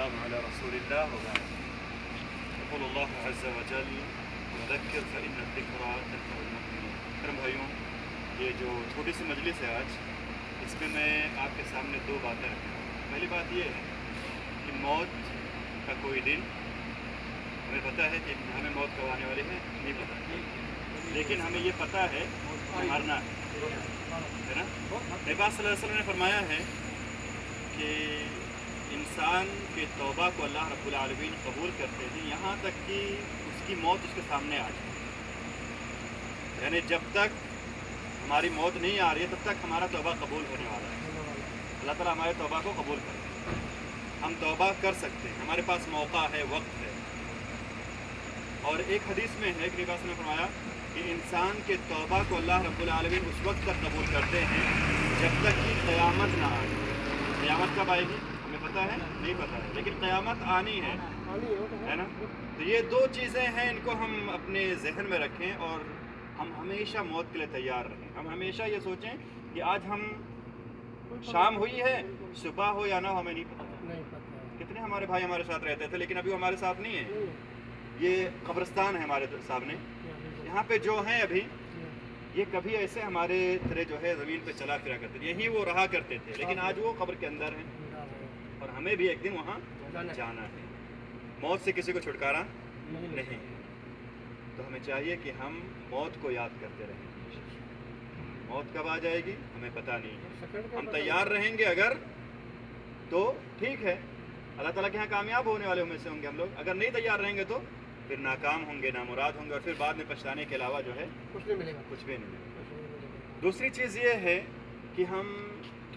والسلام على رسول الله وبعد. يقول الله عز وجل وذكر فإن الذكرى تنفع المؤمنين. میرے بھائیوں، یہ جو چھوٹی سی مجلس ہے آج، اس میں میں آپ کے سامنے دو باتیں رکھتا ہوں. پہلی بات یہ ہے کہ موت کا کوئی دن ہمیں پتہ ہے کہ ہمیں موت کب آنے والی ہے نہیں پتہ، لیکن ہمیں یہ پتہ ہے کہ مرنا ہے نا. نبی پاک صلی اللہ علیہ وسلم نے فرمایا ہے کہ انسان کے توبہ کو اللہ رب العالمین قبول کرتے ہیں یہاں تک کہ اس کی موت اس کے سامنے آ جائے. یعنی جب تک ہماری موت نہیں آ رہی ہے تب تک ہمارا توبہ قبول ہونے والا ہے. اللہ تعالیٰ ہمارے توبہ کو قبول کرے. ہم توبہ کر سکتے ہیں، ہمارے پاس موقع ہے، وقت ہے. اور ایک حدیث میں ہے کہ نبی نے فرمایا کہ انسان کے توبہ کو اللہ رب العالمین اس وقت تک قبول کرتے ہیں جب تک کہ قیامت نہ آئے. قیامت کب آئے گی ہمیں پتہ ہے نہیں پتہ ہے، لیکن قیامت آنی ہے نا. تو یہ دو چیزیں ہیں، ان کو ہم اپنے ذہن میں رکھیں اور ہم ہمیشہ موت کے لیے تیار رہیں. ہم ہمیشہ یہ سوچیں کہ آج ہم شام ہوئی ہے، صبح ہو یا نہ ہو ہمیں نہیں پتہ. کتنے ہمارے بھائی ہمارے ساتھ رہتے تھے لیکن ابھی وہ ہمارے ساتھ نہیں ہیں. یہ قبرستان ہے ہمارے سامنے. یہاں پہ جو ہیں ابھی یہ کبھی ایسے ہمارے طرح جو ہے زمین پہ چلا پھرا کرتے تھے، یہیں وہ رہا کرتے تھے، لیکن آج وہ قبر کے اندر ہیں اور ہمیں بھی ایک دن وہاں جانا ہے. موت سے کسی کو چھٹکارا نہیں. تو ہمیں چاہیے کہ ہم موت کو یاد کرتے رہیں. موت کب آ جائے گی ہمیں پتہ نہیں ہے. ہم تیار رہیں گے اگر تو ٹھیک ہے، اللہ تعالیٰ کے یہاں کامیاب ہونے والے میں سے ہوں گے ہم لوگ. اگر نہیں تیار رہیں گے تو پھر ناکام ہوں گے، نامراد ہوں گے، اور پھر بعد میں پچھتانے کے علاوہ جو ہے کچھ بھی نہیں ملے گا. دوسری چیز یہ ہے کہ ہم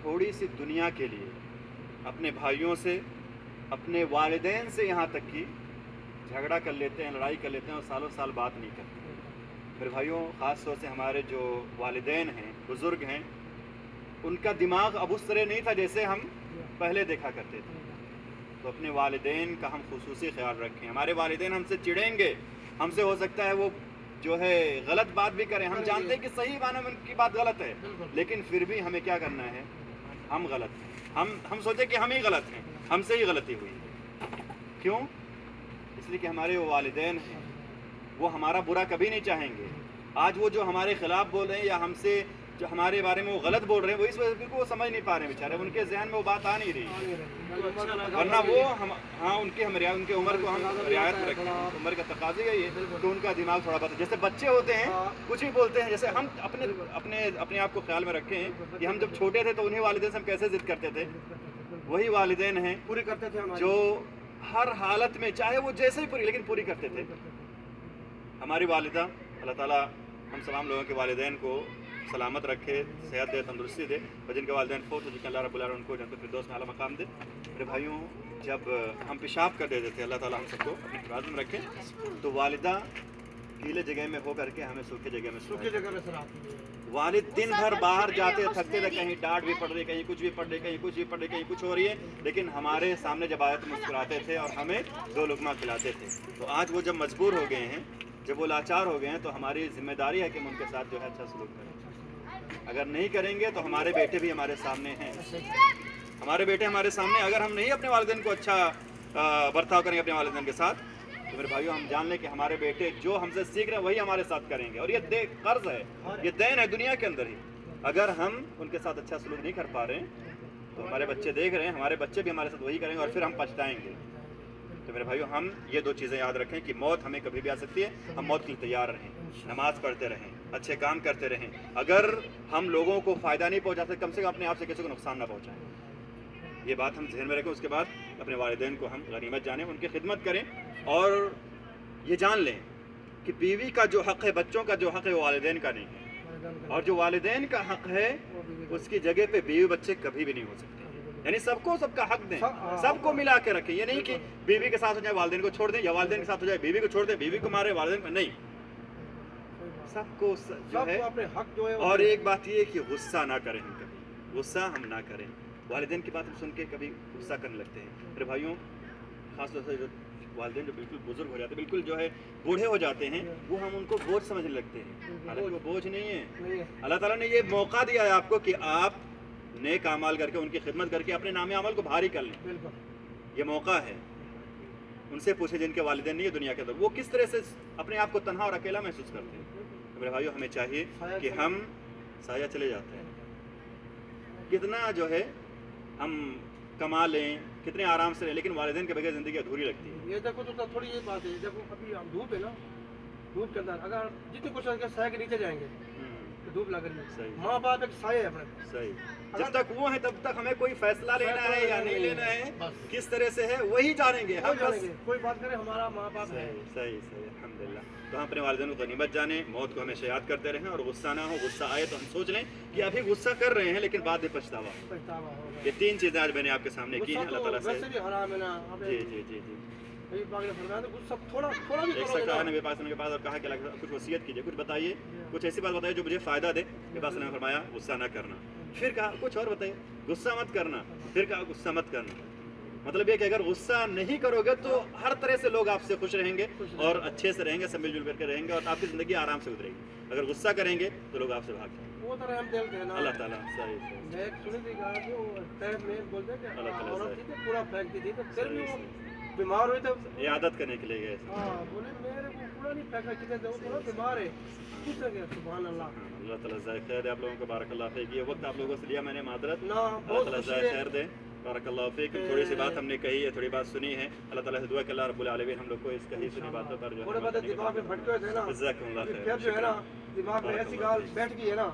تھوڑی سی دنیا کے لیے اپنے بھائیوں سے، اپنے والدین سے یہاں تک کہ جھگڑا کر لیتے ہیں، لڑائی کر لیتے ہیں اور سالوں سال بات نہیں کرتے. پھر بھائیوں، خاص طور سے ہمارے جو والدین ہیں، بزرگ ہیں، ان کا دماغ اب اس طرح نہیں تھا جیسے ہم پہلے دیکھا کرتے تھے. تو اپنے والدین کا ہم خصوصی خیال رکھیں. ہمارے والدین ہم سے چڑھیں گے، ہم سے ہو سکتا ہے وہ جو ہے غلط بات بھی کریں. ہم جانتے ہیں کہ صحیح معنی میں ان کی بات غلط ہے، لیکن پھر بھی ہمیں کیا کرنا ہے؟ ہم غلط ہیں. ہم سوچیں کہ ہم ہی غلط ہیں، ہم سے ہی غلطی ہوئی. کیوں؟ اس لیے کہ ہمارے وہ والدین ہیں، وہ ہمارا برا کبھی نہیں چاہیں گے. آج وہ جو ہمارے خلاف بول رہے ہیں یا ہم سے جو ہمارے بارے میں وہ غلط بول رہے ہیں، وہ اس وجہ سے وہ سمجھ نہیں پا رہے ہیں بیچارے. ان کے ذہن میں وہ بات آ نہیں رہی، ورنہ وہ ان کی عمر کو ہم رعایت میں رکھیں. عمر کا تقاضا یہی ہے کہ ان کا دماغ تھوڑا بہت، جیسے بچے ہوتے ہیں کچھ بھی بولتے ہیں. جیسے ہم اپنے آپ کو خیال میں رکھیں کہ ہم جب چھوٹے تھے تو انہیں والدین سے ہم کیسے ضد کرتے تھے. وہی والدین ہیں پوری کرتے تھے جو ہر حالت میں، چاہے وہ جیسے ہی لیکن پوری کرتے تھے. ہماری والدہ، اللہ تعالیٰ ہم تمام لوگوں کے والدین کو سلامت رکھے، صحت دے، تندرستی دے، اور جن کے والدین فوت ہو چکے اللہ رب العالمین ان کو جنت الفردوس میں اعلیٰ مقام دے. میرے بھائیوں، جب ہم پیشاب کر دیتے تھے، اللہ تعالیٰ ہم سب کو اپنی حفاظت میں رکھے، تو والدہ گیلے جگہ میں ہو کر کے ہمیں سوکھے جگہ میں سراتی. والد دن بھر باہر جاتے تھکتے تھے، کہیں ڈانٹ بھی پڑ رہی، کہیں کچھ بھی پڑھ رہی، کہیں کچھ بھی پڑھ رہی، کہیں کچھ ہو رہی ہے، لیکن ہمارے سامنے جب آئے تو مسکراتے تھے اور ہمیں دو لقمہ کھلاتے تھے. تو آج وہ جب مجبور ہو گئے ہیں، جب وہ لاچار ہو گئے ہیں، تو ہماری ذمہ داری ہے کہ ہم ان کے ساتھ جو ہے اچھا سلوک کریں. اگر نہیں کریں گے تو ہمارے بیٹے بھی ہمارے سامنے ہیں. ہمارے بیٹے ہمارے سامنے. اگر ہم نہیں اپنے والدین کو اچھا برتاؤ کریں گے اپنے والدین کے ساتھ، تو میرے بھائیوں ہم جان لیں کہ ہمارے بیٹے جو ہم سے سیکھ رہے ہیں وہی ہمارے ساتھ کریں گے. اور یہ قرض ہے، یہ دین ہے دنیا کے اندر ہی. اگر ہم ان کے ساتھ اچھا سلوک نہیں کر پا رہے ہیں تو ہمارے بچے دیکھ رہے ہیں، ہمارے بچے بھی ہمارے ساتھ وہی کریں گے اور پھر ہم پچھتائیں گے. تو میرے بھائیوں، ہم یہ دو چیزیں یاد رکھیں کہ موت ہمیں کبھی بھی آ سکتی ہے. ہم موت کے لیے تیار رہیں، نماز پڑھتے رہیں، اچھے کام کرتے رہیں. اگر ہم لوگوں کو فائدہ نہیں پہنچا سکتے، کم سے کم اپنے آپ سے کسی کو نقصان نہ پہنچائیں. یہ بات ہم ذہن میں رکھیں. اس کے بعد اپنے والدین کو ہم غنیمت جانیں، ان کی خدمت کریں، اور یہ جان لیں کہ بیوی کا جو حق ہے، بچوں کا جو حق ہے، وہ والدین کا نہیں ہے. اور جو والدین کا حق ہے اس کی جگہ پہ بیوی بچے کبھی بھی نہیں ہو سکتے. یعنی سب کو سب کا حق دیں، سب کو ملا کے رکھیں. یہ نہیں کہ بیوی کے ساتھ ہو جائے والدین کو چھوڑ دیں، یا والدین کے ساتھ ہو جائے بیوی کو چھوڑ دیں، بیوی کو مارے والدین کو نہیں. سب کو جو ہے. اور ایک بات یہ کہ غصہ نہ کریں. ہم کبھی غصہ ہم نہ کریں. والدین کی بات ہم سن کے کبھی غصہ کرنے لگتے ہیں. میرے بھائیوں، خاص طور سے جو والدین جو بالکل بزرگ ہو جاتے ہیں، بالکل جو ہے بوڑھے ہو جاتے ہیں، وہ ہم ان کو بوجھ سمجھنے لگتے ہیں. حالانکہ وہ بوجھ نہیں ہے. اللہ تعالیٰ نے یہ موقع دیا ہے آپ کو کہ آپ نیک اعمال کر کے، ان کی خدمت کر کے اپنے نام عمل کو بھاری کر لیں. یہ موقع ہے. ان سے پوچھیں جن کے والدین نہیں ہے دنیا کے اندر, وہ کس طرح سے اپنے آپ کو تنہا اور اکیلا محسوس کرتے ہیں. میرے بھائیو ہمیں چاہیے کہ ہم سایہ چلے جاتے ہیں, کتنا جو ہے ہم کما لیں, کتنے آرام سے رہیں, لیکن والدین کے بغیر زندگی ادھوری لگتی ہے. یہ دیکھو تو تھوڑی یہ بات ہے, دیکھو ابھی ہم دھوپ ہے نا, دھوپ کے اندر اگر جتنی کوشش سایہ کے نیچے جائیں گے تو دھوپ لگ رہی ہے. صحیح. ماں باپ ایک سایہ ہے اپنے. صحیح. جب تک وہ ہے تب تک ہمیں کوئی فیصلہ لینا ہے یا نہیں لینا ہے, بس کس طرح سے ہے وہی جانیں گے ہم. بس کوئی بات کرے ہمارا ماں باپ ہے. صحیح صحیح الحمدللہ. تو ہم اپنے والدین کو غنیمت جانیں, موت کو ہمیشہ یاد کرتے رہیں, اور غصہ نہ ہو. غصہ آئے تو ہم سوچ لیں کہ ابھی غصہ کر رہے ہیں لیکن بعد میں پچھتاوا ہو. یہ 3 چیزیں آج میں نے آپ کے سامنے کی ہیں. اللہ تعالیٰ سے ویسے بھی حرام ہے نا. جی جی جی جی نبی پاک نے فرمایا تو غصہ تھوڑا بھی ایک کرو سکتا ہے نا. نبی پاک کے پاس اور کہا کہ کچھ وصیت کیجیے, کچھ بتائیے, کچھ ایسی بات بتائیے جو مجھے فائدہ دے. نبی پاک نے فرمایا غصہ نہ کرنا. پھر کہا کچھ اور بتائیے, غصہ مت کرنا. پھر کہا غصہ مت کرنا. مطلب یہ کہ اگر غصہ نہیں کرو گے تو ہر طرح سے لوگ آپ سے خوش رہیں گے اور اچھے سے رہیں گے, سب مل جل کر کے رہیں گے, اور آپ کی زندگی آرام سے گزرے گی. اگر غصہ کریں گے تو لوگ آپ سے بھاگ جائیں گے. وہ طرح ہم دل دینا. اللہ تعالیٰ صحیح صحیح. میں ایک سنی تھی کہا کہ وہ ٹیب میں بولتے ہیں کہ اللہ تعالیٰ عورت صحیح. تھی تو پورا پھینکتی تھی, تو پھر بھی وہ صحیح. بیمار ہوئی تو عیادت کرنے کے لیے گئے. ہاں بولے میرے کو پورا نہیں پھینکا, کتنے دے وہ تھوڑا بیمار ہے. کچھ نہ گیا. سبحان اللہ. اللہ تعالیٰ جزائے خیر. آپ لوگوں کو بارک اللہ فیک. یہ وقت آپ لوگوں سے لیا میں نے معذرت. نہ اللہ بہت تعالیٰ خوشی جزائے ہے. خیر دے. بارک اللہ فیک. تھوڑی سی بات ہم نے کہی ہے, تھوڑی بات سنی ہے. اللہ تعالیٰ سے دعا کہ اللہ رب العالمین ہم لوگ کو اس کہی سنی باتوں پر جو تھوڑے باتیں دماغ میں بھٹکے ہوئے تھے نا, جزاکم اللہ خیر. پھر جو ہے نا دماغ میں ایسی گال بیٹھ گئی ہے نا